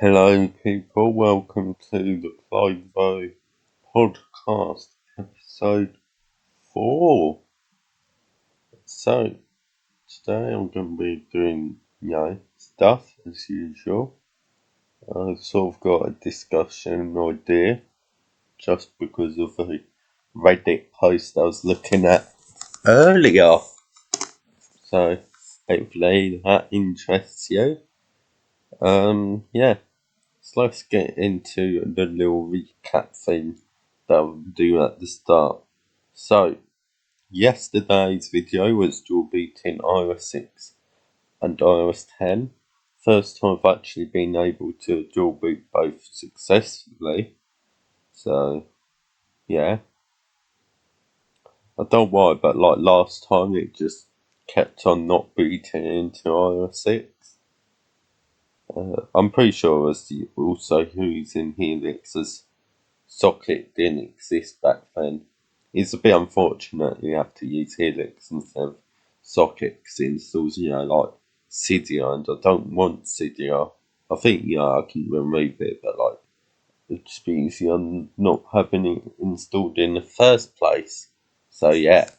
Hello, people. Welcome to the Clygro podcast, episode 4. So, today I'm going to be doing, stuff as usual. I've sort of got a discussion idea just because of a Reddit post I was looking at earlier. So, hopefully that interests you. Yeah. So let's get into the little recap thing that we'll do at the start. So, yesterday's video was dual beating iOS 6 and iOS 10. First time I've actually been able to dual boot both successfully. So, yeah. I don't know why, but like last time it just kept on not booting into iOS 6. I'm pretty sure I was also using Helix as Socket didn't exist back then. It's a bit unfortunate you have to use Helix instead of Socket because it installs, like Cydia, and I don't want Cydia. I think, I can remove it, but like, it'd just be easier not having it installed in the first place. So, yeah.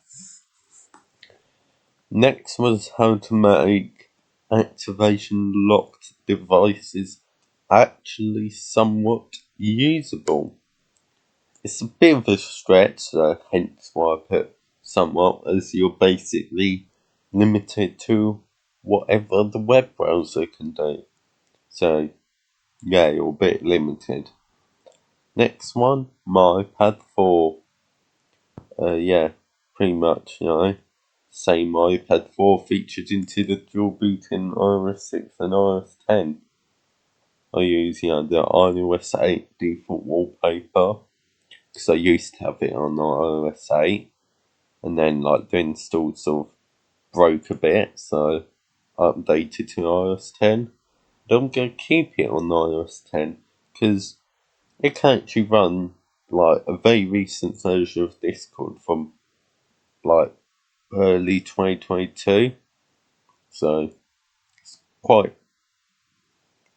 Next was how to make activation locked devices actually somewhat usable. It's a bit of a stretch, hence why I put somewhat, as you're basically limited to whatever the web browser can do. So, yeah, you're a bit limited. Next one, my iPad 4. Yeah, pretty much, same iPad 4 featured into the dual boot in iOS 6 and iOS 10. I use, the iOS 8 default wallpaper, because I used to have it on iOS 8. And then like the install sort of broke a bit, so I updated to iOS 10. But I'm going to keep it on iOS 10 because it can actually run like a very recent version of Discord from like early 2022, so it's quite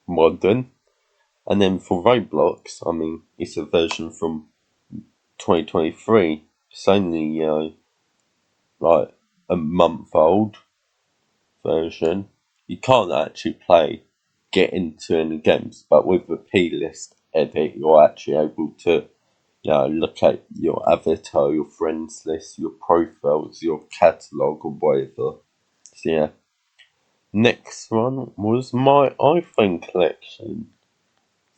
modern. And then for Roblox, I mean, it's a version from 2023. It's only like a month old version. You can't actually get into any games, but with the plist edit, you're actually able to, look at your avatar, your friends list, your profiles, your catalogue, or whatever. So yeah. Next one was my iPhone collection.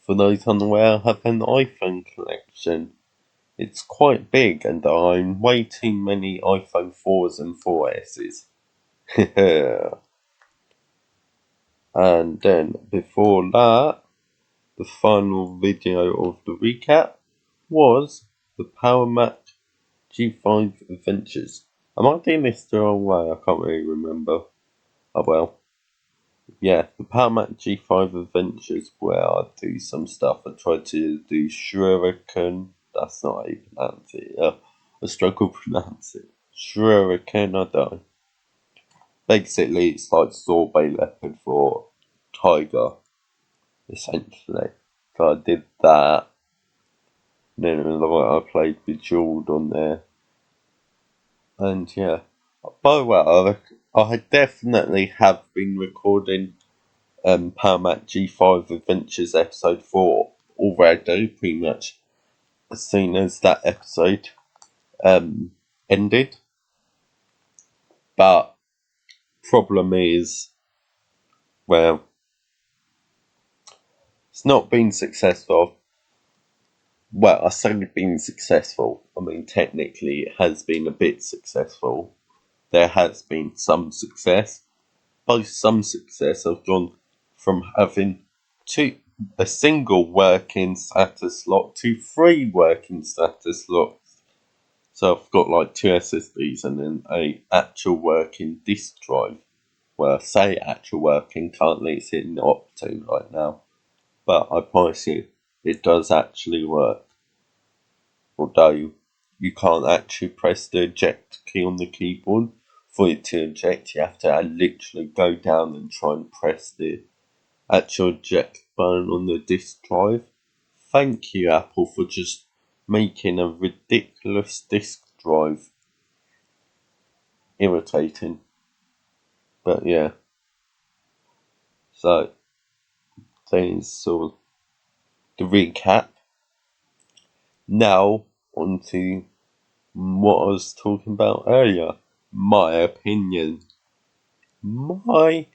For those unaware, I have an iPhone collection. It's quite big, and I'm way too many iPhone 4s and 4Ss. And then before that, the final video of the recap was the Power Mac G5 Adventures. Am I doing this the wrong way? I can't really remember. Oh well. Yeah, the Power Mac G5 Adventures, where I do some stuff. I tried to do Shuriken. That's not how you pronounce it. I struggle to pronounce it. Shuriken, I don't. Basically, it's like sorbet leopard for tiger, essentially. So I did that. Then I played Bejeweled on there. And yeah. By the way, I definitely have been recording Power Mac G5 Adventures episode 4 already, pretty much as soon as that episode ended. But problem is, well, it's not been successful. Well, I say been successful. I mean, technically, it has been a bit successful. There has been some success. By some success, I've gone from having a single working SATA slot to 3 working SATA slots. So I've got like 2 SSDs and then a actual working disk drive. Well, I say actual working, currently it's in Opto right now. But I promise you, it does actually work. Although you can't actually press the eject key on the keyboard for it to eject. You have to literally go down and try and press the actual eject button on the disk drive. Thank you, Apple, for just making a ridiculous disk drive irritating. But yeah, so there's sort of the recap. Now on to what I was talking about earlier. My opinion. My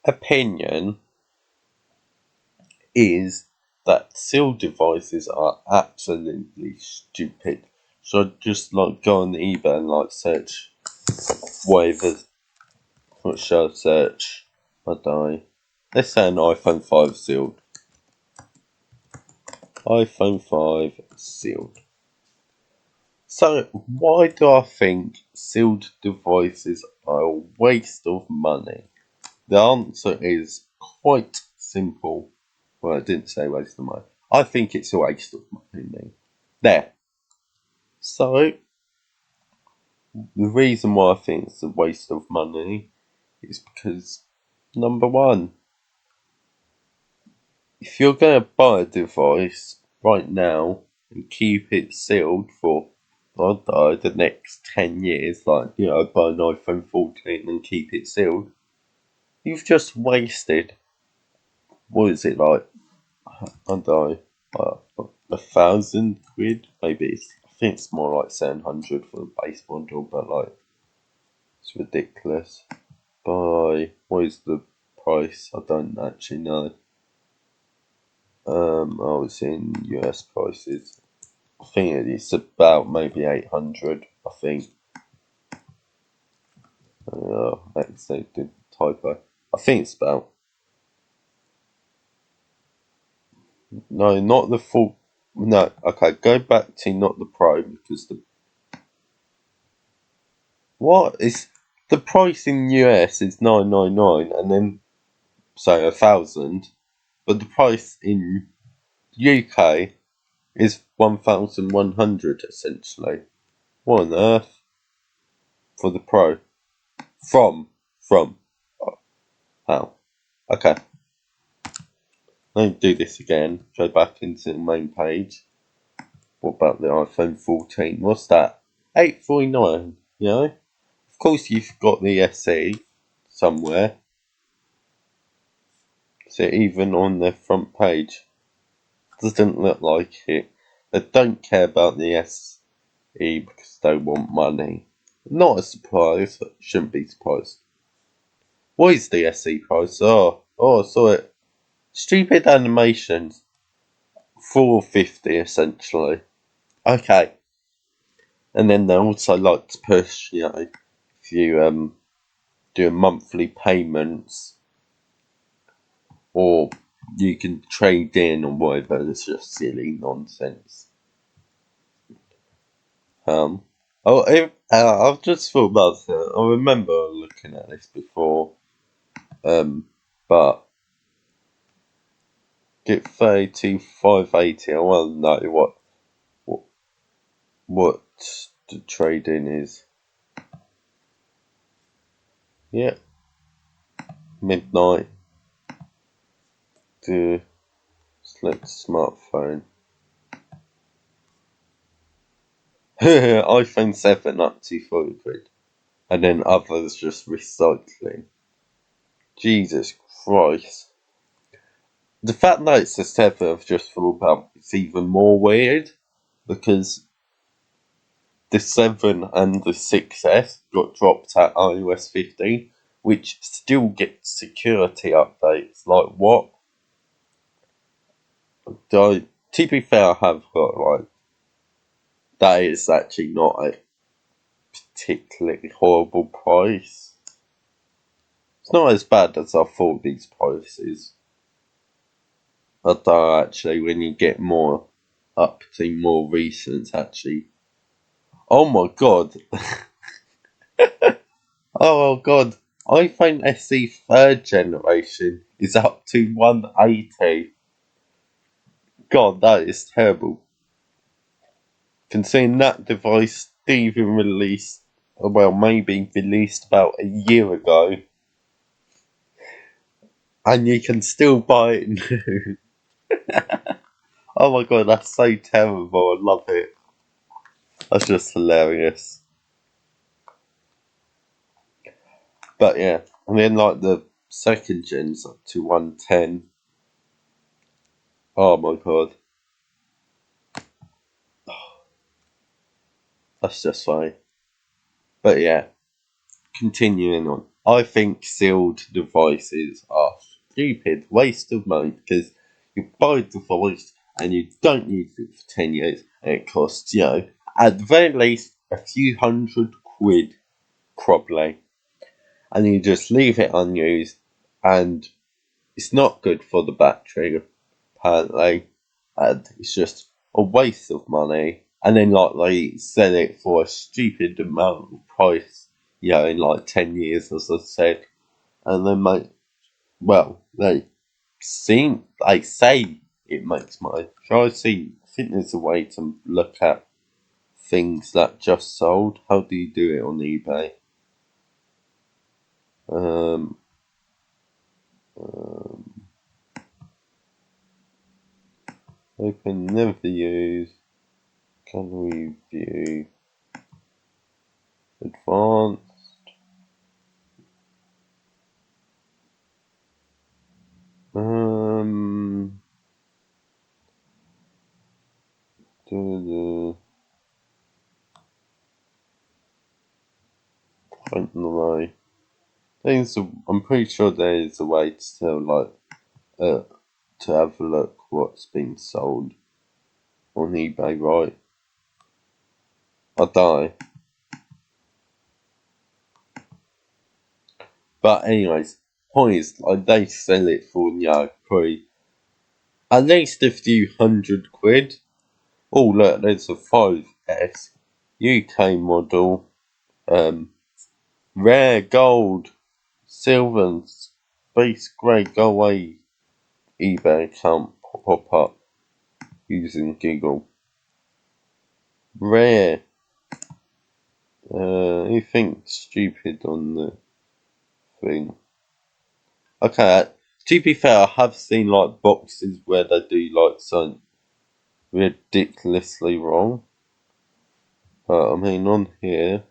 opinion is that sealed devices are absolutely stupid. So I'd just go on eBay and search whatever. What shall I search? I don't know. Let's say an iPhone 5 sealed. iPhone 5 sealed. So why do I think sealed devices are a waste of money? The answer is quite simple. Well, I didn't say waste of money. I think it's a waste of money. There. So, the reason why I think it's a waste of money is because, number one, if you're going to buy a device right now and keep it sealed for, I don't know, the next 10 years, buy an iPhone 14 and keep it sealed, you've just wasted, what is it, I don't know, £1,000, maybe. I think it's more like 700 for the base model, but it's ridiculous. What is the price? I don't actually know. It's in US prices. I think it's about maybe 800. I think. I accidentally typo. I think it's about. No, not the full. No, okay. Go back to not the Pro because what is the price in US is $999 and then say 1,000, but the price in UK is 1,100 essentially. What on earth for the Pro? From how? Okay, let me do this again. Go back into the main page. What about the iPhone 14? What's that? $849. You know, of course you've got the SE somewhere. So even on their front page, doesn't look like it. They don't care about the SE because they want money. Not a surprise. Shouldn't be surprised. What is the SE price? I saw it. Stupid animations. 450 essentially. Okay. And then they also like to push, if you do monthly payments or you can trade in or whatever, it's just silly nonsense. I've just thought about it. I remember looking at this before, but get 32,580. I want to know what the trade-in is. Yeah, midnight. To select smartphone. iPhone 7 up to £40. And then others just recycling. Jesus Christ. The fact that it's a 7 I've just thought about it's even more weird because the 7 and the 6S got dropped at iOS 15, which still gets security updates. Like what? To be fair, I have got that is actually not a particularly horrible price. It's not as bad as I thought these prices. Although actually when you get more up to more recent actually. Oh my god. Oh god. iPhone SE 3rd generation is up to 180. God, that is terrible. Considering that device even released, well, maybe released about a year ago. And you can still buy it new. Oh my god, that's so terrible. I love it. That's just hilarious. But yeah, and then like the second gen's up to 110. Oh my god, that's just funny. But yeah, continuing on. I think sealed devices are stupid, waste of money because you buy a device and you don't use it for 10 years and it costs, at the very least a few £100 probably. And you just leave it unused and it's not good for the battery apparently, and it's just a waste of money. And then like they sell it for a stupid amount of price, in like 10 years, as I said. And then they say it makes money. Shall I see? I think there's a way to look at things that just sold. How do you do it on eBay? Um, open, never use, gallery view, advanced. Um, don't know. I'm pretty sure there is a way to tell, uh, to have a look what's been sold on eBay, right? I don't know. But anyways, point is, like, they sell it for, probably at least a few £100. Oh, look, there's a 5S UK model, rare gold, silver, and space grey. Go away, eBay account pop up using Google. Rare. Anything stupid on the thing? Okay, to be fair, I have seen like boxes where they do like something ridiculously wrong. But I mean, on here,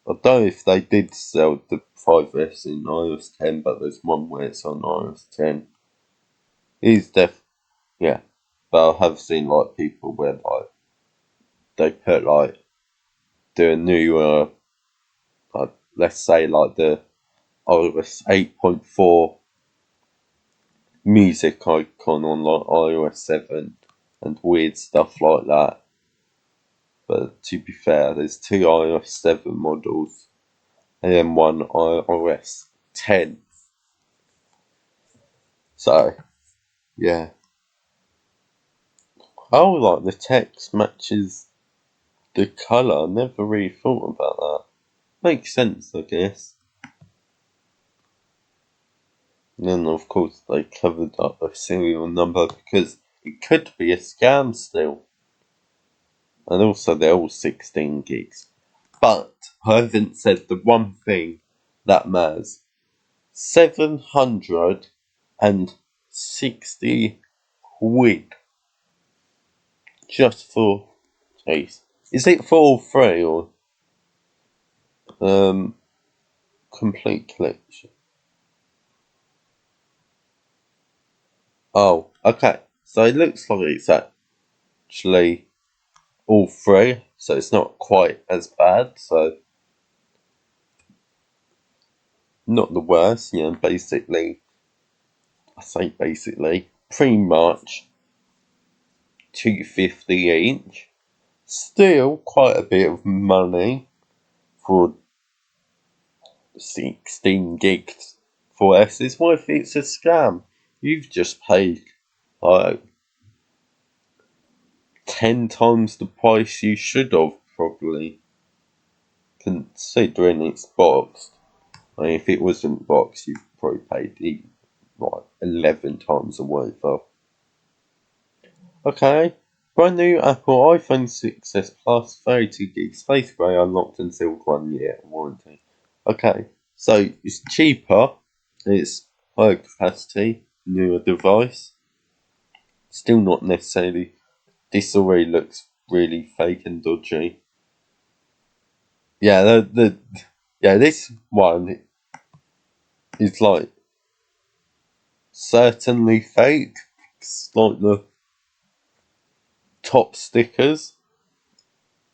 I don't know if they did sell the 5S in iOS 10, but there's one where it's on iOS 10. He's yeah. But I have seen like people where like they put like do a new let's say like the iOS 8.4 music icon on like iOS 7 and weird stuff like that. But to be fair, there's two iOS 7 models and then one iOS 10. So, yeah. Oh, like the text matches the colour. I never really thought about that. Makes sense, I guess. And then, of course, they covered up a serial number because it could be a scam still. And also, they're all 16 gigs. But I haven't said the one thing that matters. 760 quid just for Ace. Is it for all three or um complete collection? Oh, okay. So it looks like it's actually all three, so it's not quite as bad. So not the worst, basically. I say basically, pretty much 250 each. Still quite a bit of money for 16 gigs for S's. What if it's a scam? You've just paid like 10 times the price you should have, probably, considering it's boxed. I mean, if it wasn't boxed, you've probably paid like 11 times the worth. Okay, brand new Apple iPhone 6s Plus 32 gig Space Gray unlocked until 1 year warranty. Okay, so it's cheaper. It's higher capacity, newer device. Still not necessarily. This already looks really fake and dodgy. Yeah, this one is like certainly fake. It's like the top stickers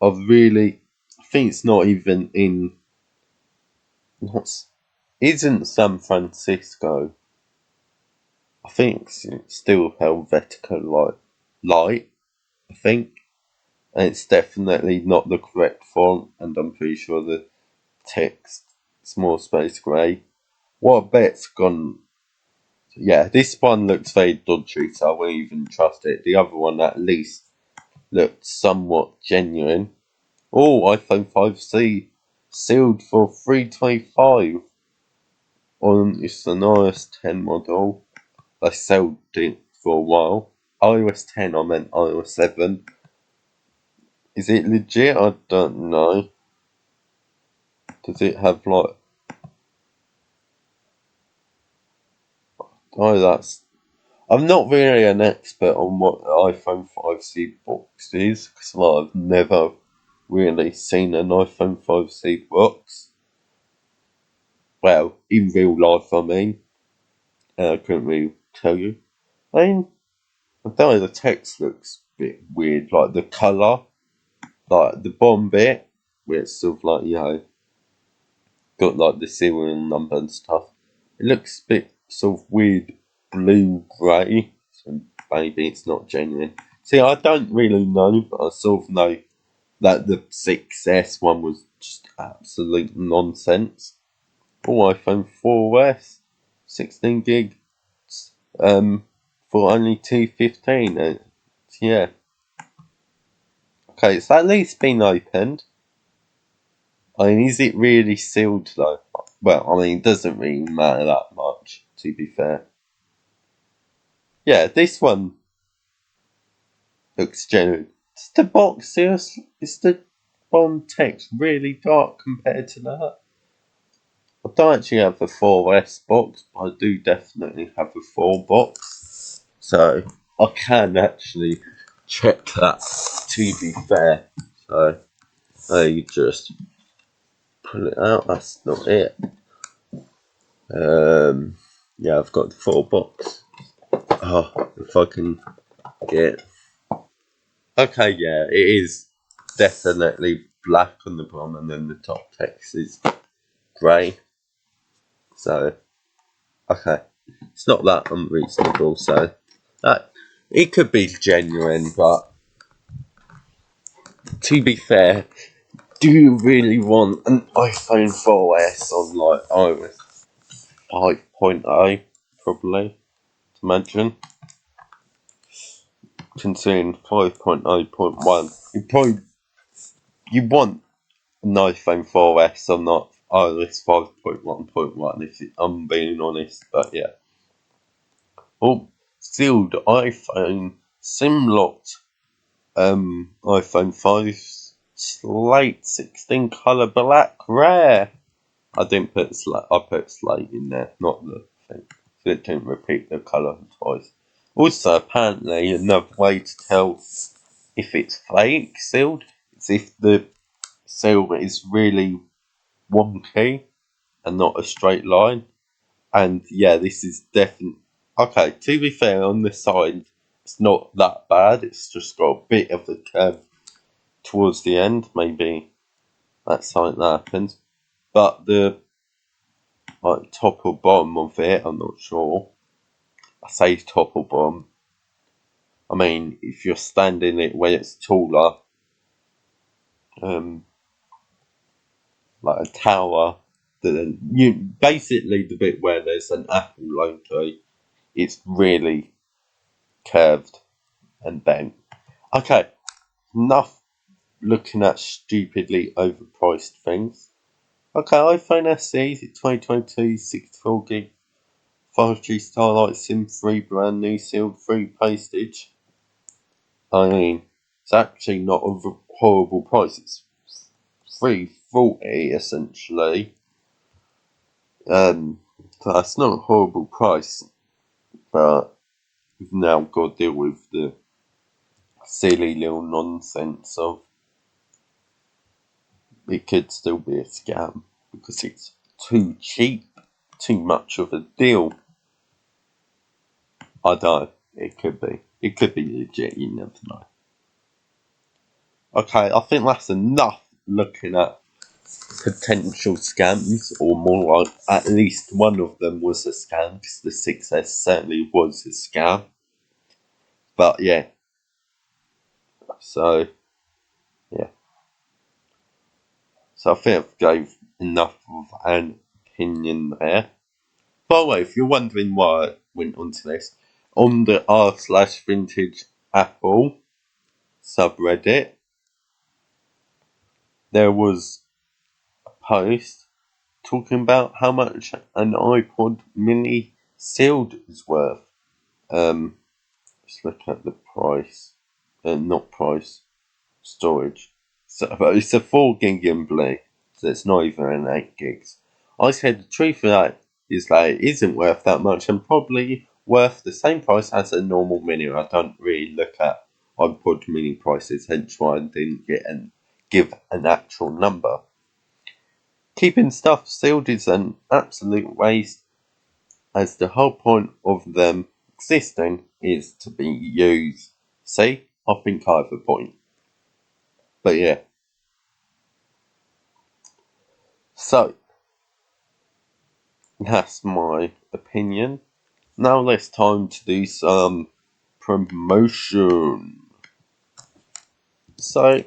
are really. I think it's not even in. Isn't San Francisco? I think it's still Helvetica light. I think, and it's definitely not the correct font, and I'm pretty sure the text small space grey. What I bet's gone. Yeah, this one looks very dodgy, so I won't even trust it. The other one at least looked somewhat genuine. Oh, iPhone 5C sealed for $325 on it's an iOS 10 model. They sold it for a while. iOS 10, I meant iOS 7. Is it legit? I don't know. Does it have like? Oh, that's. I'm not really an expert on what the iPhone 5C box is because I've never really seen an iPhone 5C box. Well, in real life, I mean. I couldn't really tell you. I mean, I don't know, the text looks a bit weird, like the colour, like the bottom bit, where it's sort of like, got like the serial number and stuff. It looks a bit sort of weird blue grey, so maybe it's not genuine. See, I don't really know, but I sort of know that the 6S one was just absolute nonsense. Oh, iPhone 4S, 16 gig, for only $215. Yeah. Okay, it's at least been opened. I mean, is it really sealed though? Well, I mean, it doesn't really matter that much, to be fair. Yeah, this one looks genuine. Is the box seriously? Is the bond text really dark compared to that? I don't actually have the 4S box, but I do definitely have the 4 box. So, I can actually check that, to be fair. So, I just pull it out. That's not it. Yeah, I've got the 4 box. Oh, if I can get. Okay, yeah, it is definitely black on the bottom, and then the top text is grey. So, okay, it's not that unreasonable. So, that it could be genuine, but to be fair, do you really want an iPhone 4S on like iOS 5.0? Probably, imagine. Considering 5.0.1, you want an iPhone 4S or not iOS 5.1.1 if I'm being honest, but yeah. Oh, sealed iPhone SIM locked iPhone 5 slate 16 colour black rare. I didn't put slate, I put slate in there, not the thing. So it didn't repeat the colour twice. Also, apparently, another way to tell if it's fake sealed is if the seal is really wonky and not a straight line. And yeah, this is definitely. Okay, to be fair, on the side, it's not that bad. It's just got a bit of a curve towards the end. Maybe that's something that happens. But the like top or bottom of it, I'm not sure. I say top or bottom. I mean, if you're standing it where it's taller, um, like a tower, then you basically the bit where there's an Apple logo, it's really curved and bent. Okay, enough looking at stupidly overpriced things. Okay, iPhone SE 2022 64 gig 5G Starlight SIM free brand new sealed free postage. I mean, it's actually not a horrible price. It's $340 essentially. So that's not a horrible price, but we've now got to deal with the silly little nonsense of it could still be a scam because it's too cheap, too much of a deal. I don't know, it could be. It could be legit, you never know. Okay, I think that's enough looking at potential scams, or more like at least one of them was a scam, because the 6S certainly was a scam. But yeah, so yeah. So I think I've gave enough of an opinion there. By the way, if you're wondering why I went onto this, on the r/vintage Apple subreddit, there was a post talking about how much an iPod mini sealed is worth. Let's look at the price. Not price, storage. So it's a 4 gig in blue, so it's not even an 8 gigs. I said the truth of that is that it isn't worth that much and probably worth the same price as a normal mini. I don't really look at iPod mini prices, hence why I didn't give an actual number. Keeping stuff sealed is an absolute waste, as the whole point of them existing is to be used. See, I think I have a point. But yeah. So, that's my opinion. Now it's time to do some promotion. So,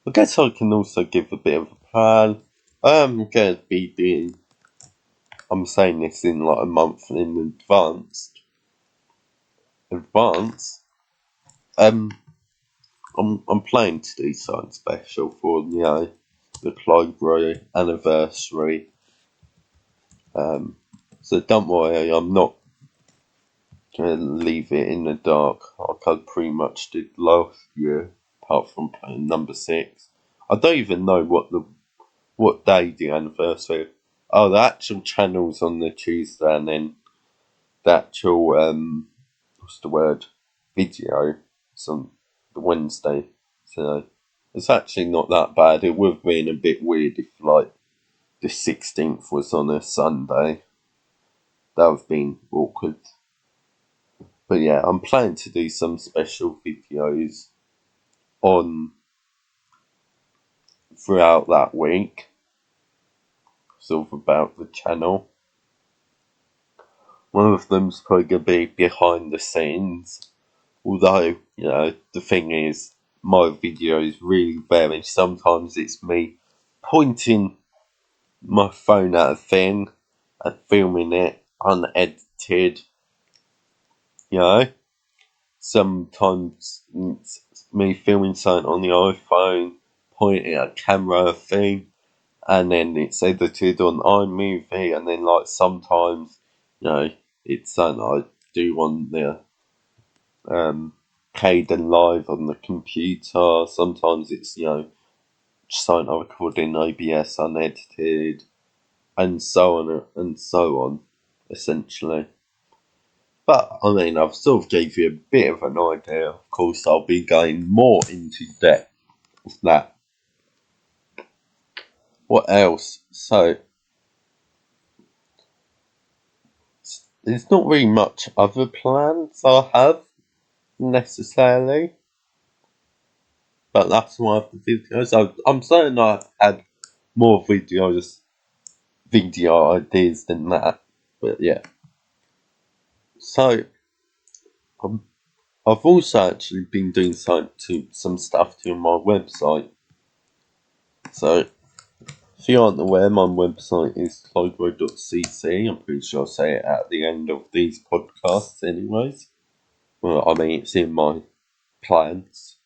I guess I can also give a bit of a plan. I'm going to be doing, I'm saying this in like a month in advance. I'm planning to do something special for, the Clygro anniversary. So don't worry, I'm not going to leave it in the dark like I pretty much did last year, apart from playing number 6. I don't even know what day the anniversary. Oh, the actual channel's on the Tuesday, and then the actual what's the word, video is on the Wednesday. So it's actually not that bad. It would have been a bit weird if like the 16th was on a Sunday. That would have been awkward. But yeah, I'm planning to do some special videos on throughout that week, sort of about the channel. One of them's probably going to be behind the scenes, although, the thing is, my videos really vary. Sometimes it's me pointing my phone at a thing and filming it unedited, you know. Sometimes it's me filming something on the iPhone, pointing at a camera thing, and then it's edited on iMovie, and then like sometimes, it's something I do on the Caden Live on the computer. Sometimes it's, something I record in OBS unedited, and so on and so on, essentially. But, I mean, I've sort of gave you a bit of an idea. Of course, I'll be going more into depth with that. What else? So, there's not really much other plans I have, necessarily. But that's one of the videos. I'm certain I've had more video ideas than that. But yeah. So, I've also actually been doing some stuff to my website. So, if you aren't aware, my website is clygro.cc. I'm pretty sure I'll say it at the end of these podcasts, anyways. Well, I mean, it's in my plans.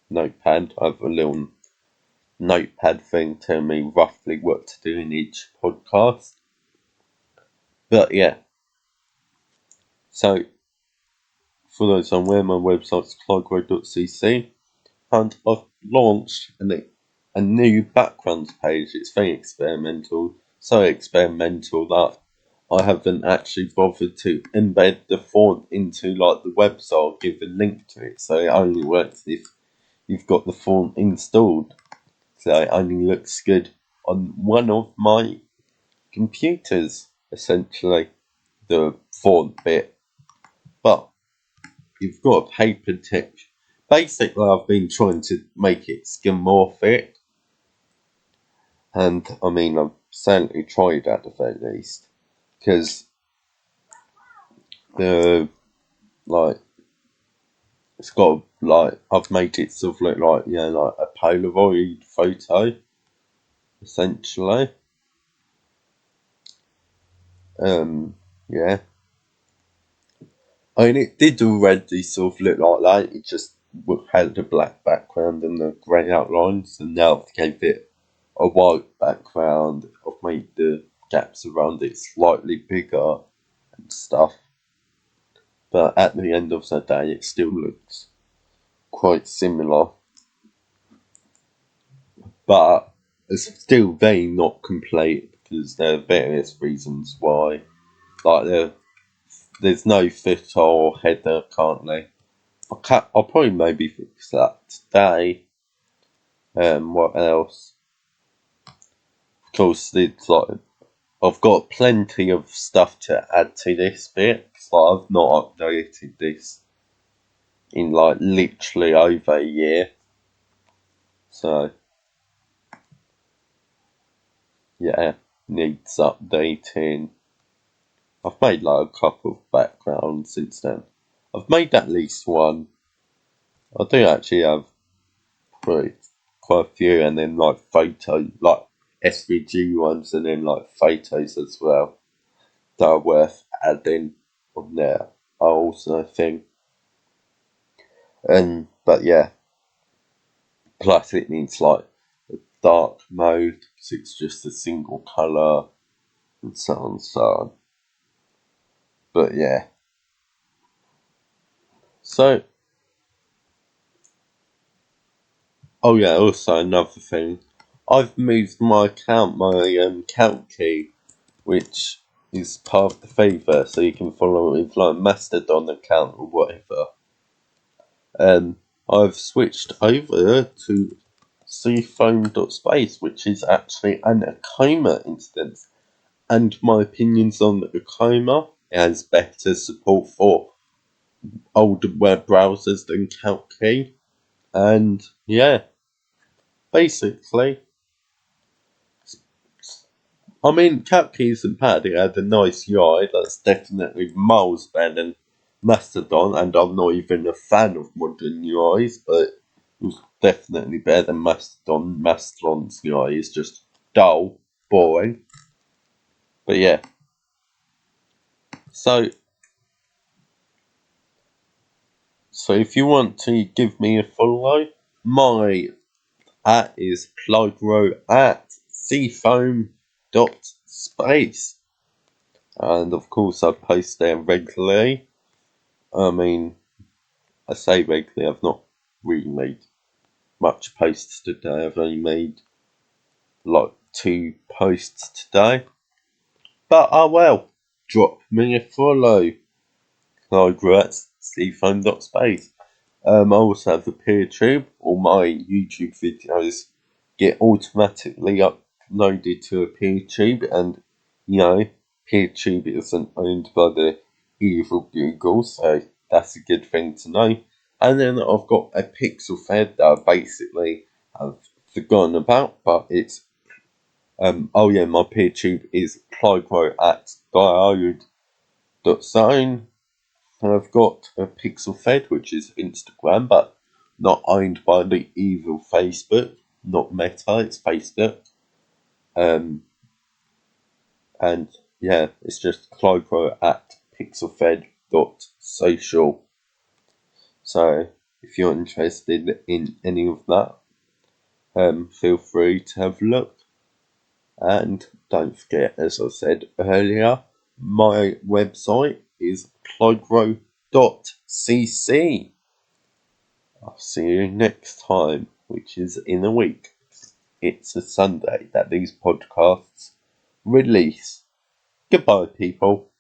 Notepad. I have a little notepad thing telling me roughly what to do in each podcast. But yeah. So, for those unaware, my website's clygro.cc. And I've launched a new backgrounds page. It's very experimental. so experimental that I haven't actually bothered to embed the font into like the website or give a link to it, so it only works if you've got the font installed. So it only looks good on one of my computers, essentially, the font bit. But you've got a paper text. Basically, I've been trying to make it skeuomorphic, and I mean, I've certainly tried at the very least, because the like it's got like I've made it sort of look like like a Polaroid photo, essentially. Yeah. I mean, it did already sort of look like that. It just had a black background and the grey outlines, and now I've gave it a white background. I've made the gaps around it slightly bigger and stuff. But at the end of the day, it still looks quite similar. But it's still very not complete because there are various reasons why. Like there's no footer or header currently. I'll probably maybe fix that today. What else? Of course, it's like I've got plenty of stuff to add to this bit. Like I've not updated this in like literally over a year. So yeah, needs updating. I've made like a couple of backgrounds since then. I've made at least one. I do actually have quite a few, and then like photo, like SVG ones, and then like photos as well that are worth adding on there. I also think, and but yeah, plus it needs like a dark mode because it's just a single color and so on and so on. But yeah, so oh yeah, also another thing, I've moved my account key, which is part of the favour, so you can follow it with like Mastodon account or whatever. I've switched over to cfoam.space, which is actually an Akoma instance. And my opinions on Akoma, it has better support for older web browsers than CalcKey. And yeah, basically, I mean, CalcKey isn't bad. It had a nice UI that's definitely miles better than Mastodon, and I'm not even a fan of modern UIs, but it was definitely better than Mastodon. Mastodon's UI is just dull, boring. But yeah, so if you want to give me a follow, my at is Clygro at seafoam.space. And of course, I post there regularly. I mean, I say regularly, I've not really made much posts today. I've only made like 2 posts today. But oh well, drop me a follow. Clygro at seafoam.space. I also have the PeerTube. All my YouTube videos get automatically uploaded to a PeerTube, and PeerTube isn't owned by the evil Google, so that's a good thing to know. And then I've got a pixel fed that I basically have forgotten about, but it's oh yeah, my PeerTube is Clygro at diode.zone. And I've got a Pixel Fed, which is Instagram, but not owned by the evil Facebook, not Meta, it's Facebook. And yeah, it's just Clygro at pixelfed.social. So if you're interested in any of that, feel free to have a look. And don't forget, as I said earlier, my website is clygro.cc. I'll see you next time, which is in a week. It's a Sunday that these podcasts release. Goodbye, people.